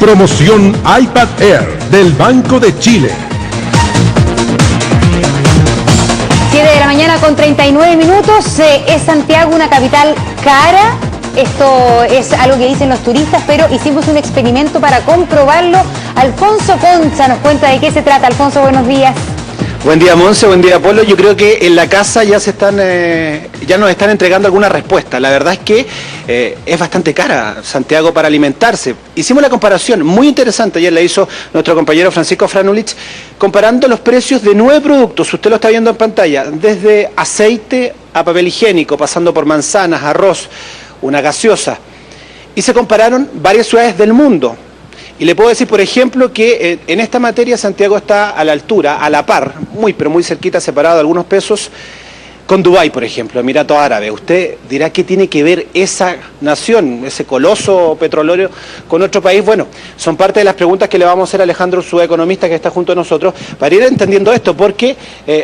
Promoción iPad Air del Banco de Chile. 7 de la mañana con 39 minutos. ¿Es Santiago una capital cara? Esto es algo que dicen los turistas, pero hicimos un experimento para comprobarlo. Alfonso Concha nos cuenta de qué se trata. Alfonso, buenos días. Buen día, Monse, buen día, Polo. Yo creo que en la casa ya nos están entregando alguna respuesta. La verdad es que es bastante cara Santiago para alimentarse. Hicimos la comparación muy interesante, ayer la hizo nuestro compañero Francisco Franulich, comparando los precios de 9 productos, usted lo está viendo en pantalla, desde aceite a papel higiénico, pasando por manzanas, arroz, una gaseosa. Y se compararon varias ciudades del mundo. Y le puedo decir, por ejemplo, que en esta materia Santiago está a la altura, a la par, pero muy cerquita, separado de algunos pesos, con Dubái, por ejemplo, Emiratos Árabes. Usted dirá, ¿qué tiene que ver esa nación, ese coloso petrolero, con otro país? Bueno, son parte de las preguntas que le vamos a hacer a Alejandro, su economista que está junto a nosotros, para ir entendiendo esto, porque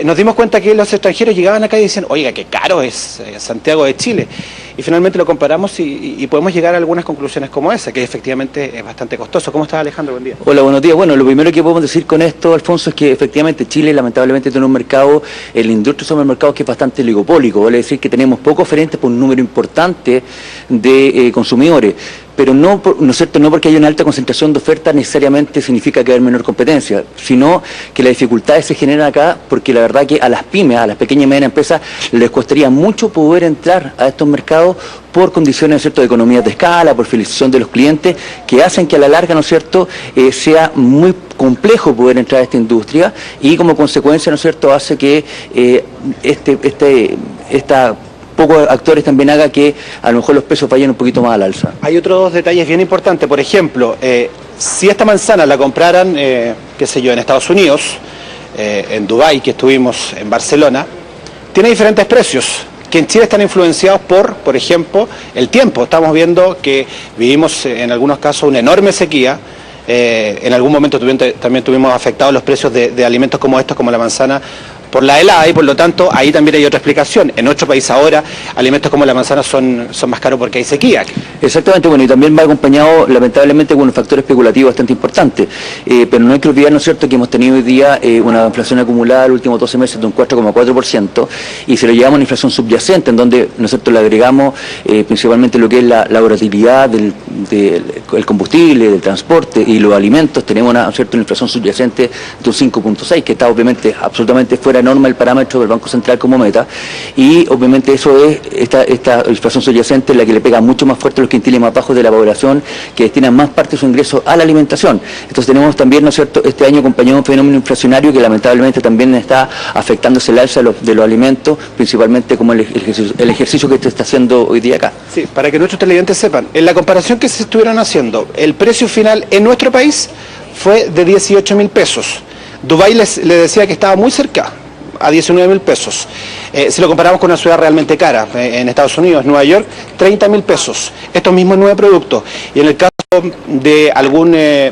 nos dimos cuenta que los extranjeros llegaban acá y decían, oiga, qué caro es Santiago de Chile. Y finalmente lo comparamos y podemos llegar a algunas conclusiones como esa, que efectivamente es bastante costoso. ¿Cómo estás, Alejandro? Buen día. Hola, buenos días. Bueno, lo primero que podemos decir con esto, Alfonso, es que efectivamente Chile lamentablemente tiene un mercado, la industria somos un mercado que es bastante oligopólico, vale decir que tenemos pocos oferentes por un número importante de consumidores. Pero no es cierto, no porque haya una alta concentración de oferta necesariamente significa que hay menor competencia, sino que las dificultades se generan acá porque la verdad que a las pymes, a las pequeñas y medianas empresas, les costaría mucho poder entrar a estos mercados por condiciones, ¿no es cierto?, de economías de escala, por fidelización de los clientes, que hacen que a la larga, ¿no es cierto?, sea muy complejo poder entrar a esta industria y como consecuencia, ¿no es cierto?, hace que esta pocos actores también haga que a lo mejor los precios vayan un poquito más al alza. Hay otros detalles bien importantes, por ejemplo, si esta manzana la compraran, qué sé yo, en Estados Unidos, en Dubái, que estuvimos en Barcelona, tiene diferentes precios, que en Chile están influenciados por ejemplo, el tiempo. Estamos viendo que vivimos en algunos casos una enorme sequía. En algún momento también tuvimos afectados los precios de alimentos como estos, como la manzana, por la helada, y por lo tanto ahí también hay otra explicación. En nuestro país ahora alimentos como la manzana son más caros porque hay sequía. Exactamente, bueno, y también va acompañado lamentablemente con un factor especulativo bastante importante, pero no hay que olvidar, ¿no es cierto?, que hemos tenido hoy día una inflación acumulada en los últimos 12 meses de un 4,4%, y si lo llevamos a una inflación subyacente, en donde, ¿no es cierto?, le agregamos principalmente lo que es la volatilidad del combustible, del transporte y los alimentos, tenemos una inflación subyacente de un 5,6, que está obviamente absolutamente fuera de norma el parámetro del Banco Central como meta, y obviamente eso es esta inflación subyacente la que le pega mucho más fuerte a los quintiles más bajos de la población, que destinan más parte de su ingreso a la alimentación. Entonces tenemos también, ¿no es cierto?, este año acompañado un fenómeno inflacionario que lamentablemente también está afectándose el alza de los alimentos, principalmente como el ejercicio que se está haciendo hoy día acá. Sí, para que nuestros televidentes sepan, en la comparación que se estuvieron haciendo, el precio final en nuestro país fue de 18.000 pesos. Dubái le decía que estaba muy cerca, a 19.000 pesos. Si lo comparamos con una ciudad realmente cara, en Estados Unidos, Nueva York, 30.000 pesos. Estos mismos 9 productos. Y en el caso de algún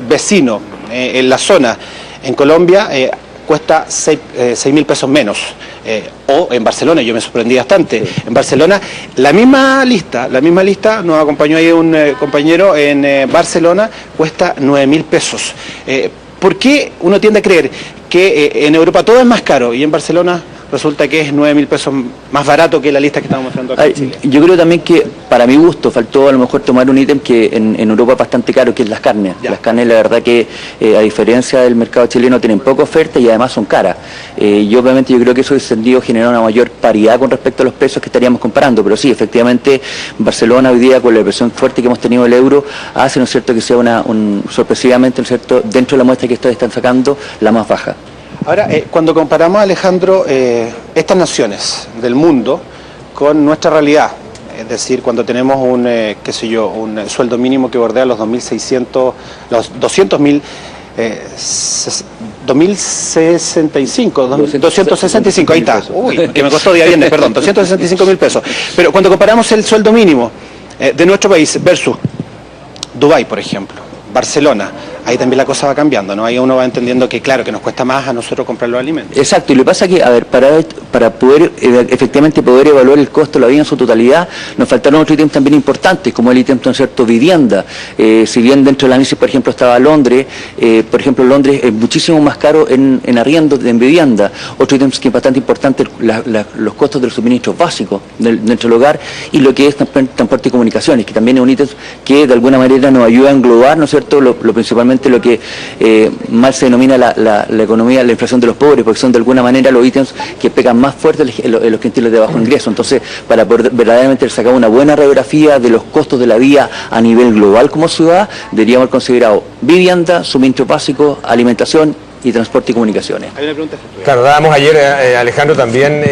vecino en la zona, en Colombia, cuesta 6.000 pesos menos. O en Barcelona, yo me sorprendí bastante. Sí. En Barcelona, la misma lista, nos acompañó ahí un compañero en Barcelona, cuesta 9.000 pesos. ¿Por qué uno tiende a creer que en Europa todo es más caro y en Barcelona resulta que es 9.000 pesos más barato que la lista que estamos mostrando acá en Chile? Yo creo también que, para mi gusto, faltó a lo mejor tomar un ítem que en Europa es bastante caro, que es las carnes. Ya. Las carnes, la verdad que, a diferencia del mercado chileno, tienen poca oferta y además son caras. Y obviamente yo creo que eso descendido genera una mayor paridad con respecto a los precios que estaríamos comparando. Pero sí, efectivamente, Barcelona hoy día, con la presión fuerte que hemos tenido del euro, hace, ¿no es cierto?, que sea sorpresivamente, ¿no es cierto?, dentro de la muestra que ustedes están sacando, la más baja. Ahora, cuando comparamos, Alejandro, estas naciones del mundo con nuestra realidad, es decir, cuando tenemos un sueldo mínimo que bordea los 2.600, los 200.000, 265, ahí está, uy, que me costó día viernes, perdón, 265.000 pesos. Pero cuando comparamos el sueldo mínimo de nuestro país versus Dubái, por ejemplo, Barcelona. Ahí también la cosa va cambiando, ¿no? Ahí uno va entendiendo que, claro, que nos cuesta más a nosotros comprar los alimentos. Exacto, y lo que pasa es que, a ver, para poder efectivamente poder evaluar el costo de la vida en su totalidad, nos faltaron otros ítems también importantes, como el ítem, ¿no es cierto?, vivienda. Si bien dentro del análisis, por ejemplo, estaba Londres, por ejemplo, Londres es muchísimo más caro en arriendo en vivienda. Otro ítem que es bastante importante, los costos de los suministros básicos dentro del hogar, y lo que es transporte y comunicaciones, que también es un ítem que de alguna manera nos ayuda a englobar, ¿no es cierto?, lo principalmente lo que mal se denomina la economía, la inflación de los pobres, porque son de alguna manera los ítems que pegan más fuerte en los quintiles de bajo ingreso. Entonces, para poder verdaderamente sacar una buena radiografía de los costos de la vida a nivel global como ciudad, deberíamos haber considerado vivienda, suministro básico, alimentación y transporte y comunicaciones. Hay una pregunta. Claro, dábamos ayer, Alejandro, también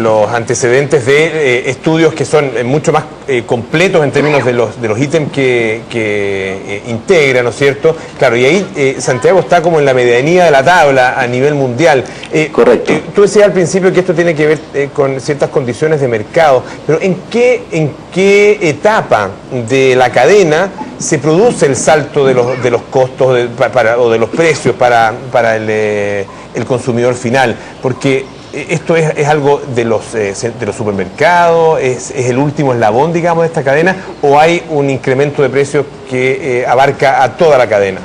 los antecedentes de estudios que son mucho más completos en términos de los ítems que integra, ¿no es cierto? Claro, y ahí Santiago está como en la medianía de la tabla a nivel mundial. Correcto. Tú decías al principio que esto tiene que ver con ciertas condiciones de mercado, pero ¿en qué etapa de la cadena se produce el salto de los costos o de los precios para el consumidor final? Porque esto es algo de los supermercados, es el último eslabón, digamos, de esta cadena, o hay un incremento de precios que abarca a toda la cadena.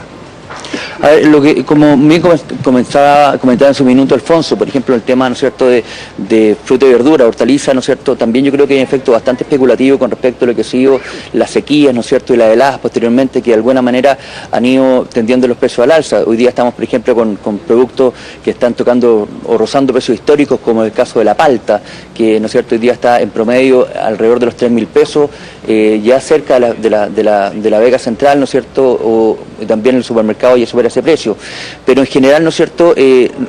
A ver, lo que, como bien comentaba en su minuto Alfonso, por ejemplo, el tema, ¿no es cierto?, de fruta y verdura, hortaliza, ¿no es cierto?, también yo creo que hay un efecto bastante especulativo con respecto a lo que ha sido las sequías, ¿no es cierto?, y las heladas posteriormente, que de alguna manera han ido tendiendo los precios al alza. Hoy día estamos, por ejemplo, con productos que están tocando o rozando precios históricos, como el caso de la palta, que, ¿no es cierto?, hoy día está en promedio alrededor de los 3.000 pesos, ya cerca de la Vega Central, ¿no es cierto?, o también el supermercado ya supera ese precio. Pero en general, ¿no es cierto?,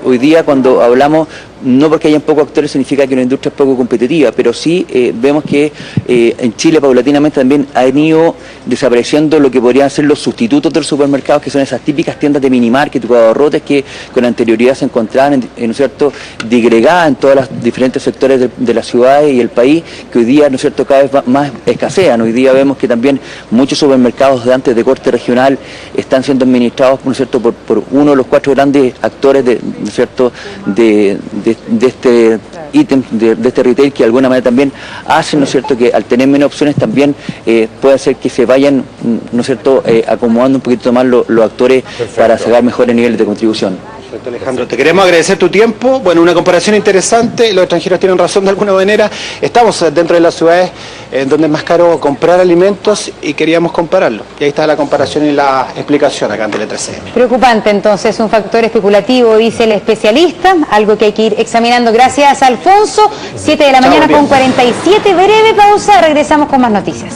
hoy día cuando hablamos, no porque hayan pocos actores significa que una industria es poco competitiva, pero sí vemos que en Chile paulatinamente también han ido desapareciendo lo que podrían ser los sustitutos de los supermercados, que son esas típicas tiendas de minimarket o abarrotes que con anterioridad se encontraban ¿no es cierto?, digregadas en todos los diferentes sectores de las ciudades y el país, que hoy día, ¿no es cierto?, cada vez más escasean. Hoy día vemos que también muchos supermercados de antes de corte regional están siendo administrados, ¿no es cierto?, por uno de los 4 grandes actores ¿no es cierto?, de este ítem, de este retail, que de alguna manera también hacen, ¿no es cierto?, que al tener menos opciones también puede hacer que se vayan, ¿no es cierto?, acomodando un poquito más los actores. Perfecto. Para sacar mejores niveles de contribución. Perfecto, Alejandro. Te queremos agradecer tu tiempo. Bueno, una comparación interesante. Los extranjeros tienen razón de alguna manera. Estamos dentro de las ciudades donde es más caro comprar alimentos y queríamos compararlo. Y ahí está la comparación y la explicación acá en Tele 13M. Preocupante entonces, un factor especulativo, dice el especialista, algo que hay que ir examinando. Gracias, Alfonso. 7 de la mañana con 47, breve pausa, regresamos con más noticias.